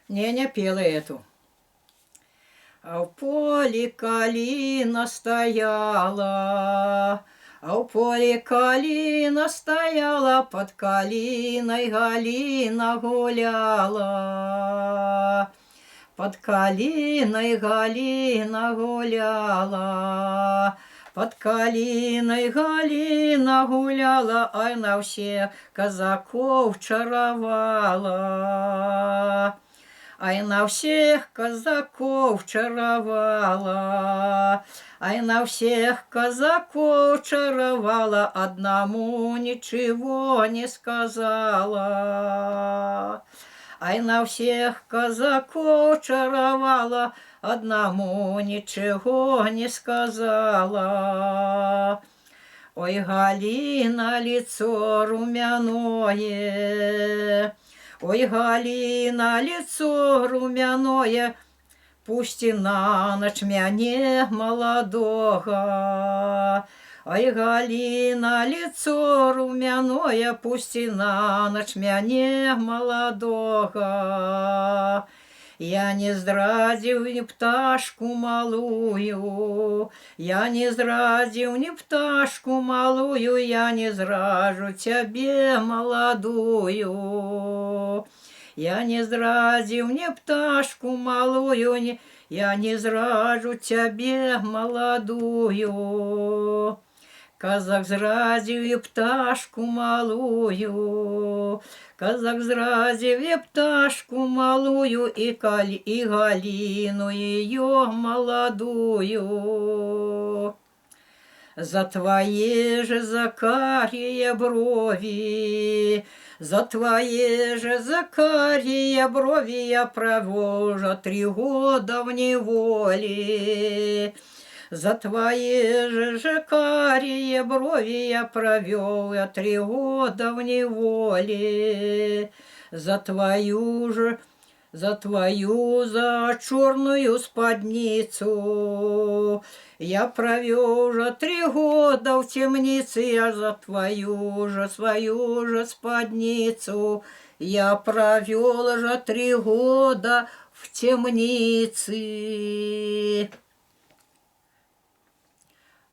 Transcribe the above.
Не пела эту. А в поле калина стояла, а в поле калина стояла, под калиной Галина гуляла. Под калиной Галина гуляла, под калиной Галина гуляла, ай на всех казаков чаровала. Ай на всех казаков чаровала, ай на всех казаков чаровала, одному ничего не сказала. Ай на всех казаков чаровала, одному ничего не сказала. Ой, Галина, лицо румяное, ой, Галина, лицо румяное, пусти на ночь мяне молодого. Ой, Галина, лицо румяное, пусти на ночь мяне молодого. Я не здрадзіў ні пташку малую, я не здрадзіў ні пташку малую, я не зражу цябе маладую. Я не здрадзіў ні пташку малую, я не зражу цябе маладую. Казак зрадзіў і пташку малую, казак зрадзіў і пташку малую, і Галіну ее маладую. За твои же закарие брови, за твои же закарие брови я провел уже 3 года в неволе. За твои же карие брови я провел я 3 года в неволе. За черную спадницу я провел уже 3 года в темнице, я за свою же спадницу я провел уже 3 года в темнице.